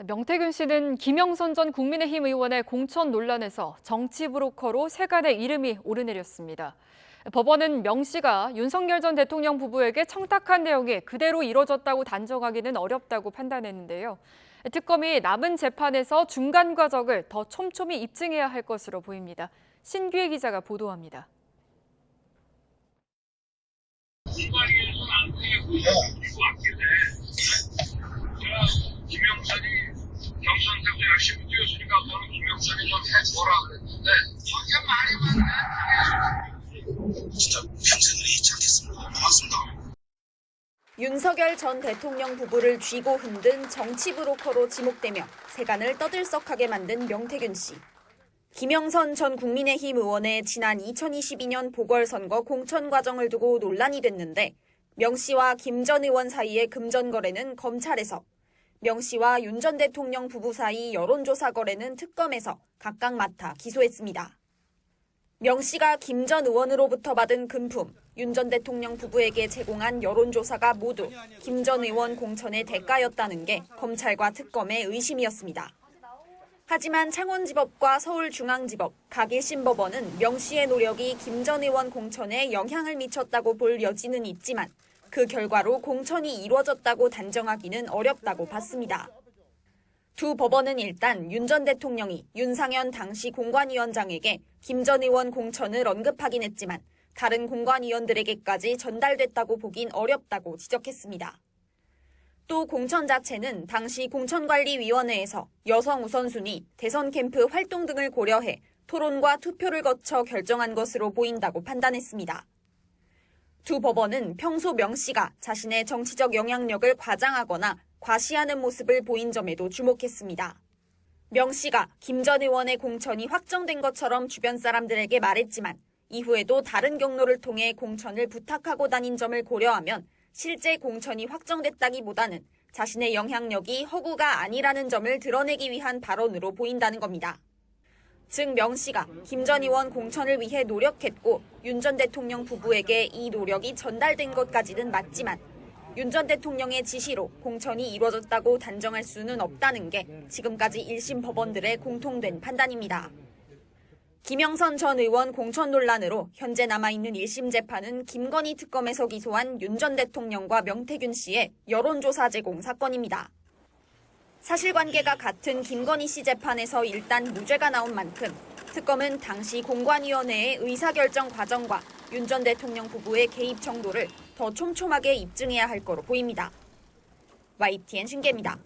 명태균 씨는 김영선 전 국민의힘 의원의 공천 논란에서 정치 브로커로 세간의 이름이 오르내렸습니다. 법원은 명 씨가 윤석열 전 대통령 부부에게 청탁한 내용이 그대로 이뤄졌다고 단정하기는 어렵다고 판단했는데요. 특검이 남은 재판에서 중간 과정을 더 촘촘히 입증해야 할 것으로 보입니다. 신규혜 기자가 보도합니다. 김영선이 경선에서 열심히 뛰었으니까 너는 김영선이 좀 해줘라 그랬는데 저게 말이 많네. 진짜 평생을 잊지 않겠습니다. 고맙습니다. 윤석열 전 대통령 부부를 쥐고 흔든 정치 브로커로 지목되며 세간을 떠들썩하게 만든 명태균 씨. 김영선 전 국민의힘 의원의 지난 2022년 보궐선거 공천 과정을 두고 논란이 됐는데 명 씨와 김 전 의원 사이의 금전 거래는 검찰에서, 명 씨와 윤 전 대통령 부부 사이 여론조사 거래는 특검에서 각각 맡아 기소했습니다. 명 씨가 김 전 의원으로부터 받은 금품, 윤 전 대통령 부부에게 제공한 여론조사가 모두 김 전 의원 공천의 대가였다는 게 검찰과 특검의 의심이었습니다. 하지만 창원지법과 서울중앙지법, 각 1심 법원은 명 씨의 노력이 김 전 의원 공천에 영향을 미쳤다고 볼 여지는 있지만 그 결과로 공천이 이루어졌다고 단정하기는 어렵다고 봤습니다. 두 법원은 일단 윤 전 대통령이 윤상현 당시 공관위원장에게 김 전 의원 공천을 언급하긴 했지만 다른 공관위원들에게까지 전달됐다고 보긴 어렵다고 지적했습니다. 또 공천 자체는 당시 공천관리위원회에서 여성 우선순위, 대선 캠프 활동 등을 고려해 토론과 투표를 거쳐 결정한 것으로 보인다고 판단했습니다. 두 법원은 평소 명 씨가 자신의 정치적 영향력을 과장하거나 과시하는 모습을 보인 점에도 주목했습니다. 명 씨가 김 전 의원의 공천이 확정된 것처럼 주변 사람들에게 말했지만 이후에도 다른 경로를 통해 공천을 부탁하고 다닌 점을 고려하면 실제 공천이 확정됐다기보다는 자신의 영향력이 허구가 아니라는 점을 드러내기 위한 발언으로 보인다는 겁니다. 즉 명 씨가 김 전 의원 공천을 위해 노력했고 윤 전 대통령 부부에게 이 노력이 전달된 것까지는 맞지만 윤 전 대통령의 지시로 공천이 이루어졌다고 단정할 수는 없다는 게 지금까지 1심 법원들의 공통된 판단입니다. 김영선 전 의원 공천 논란으로 현재 남아있는 1심 재판은 김건희 특검에서 기소한 윤 전 대통령과 명태균 씨의 여론조사 제공 사건입니다. 사실관계가 같은 김건희 씨 재판에서 일단 무죄가 나온 만큼 특검은 당시 공관위원회의 의사결정 과정과 윤 전 대통령 부부의 개입 정도를 더 촘촘하게 입증해야 할 거로 보입니다. YTN 신기혜입니다.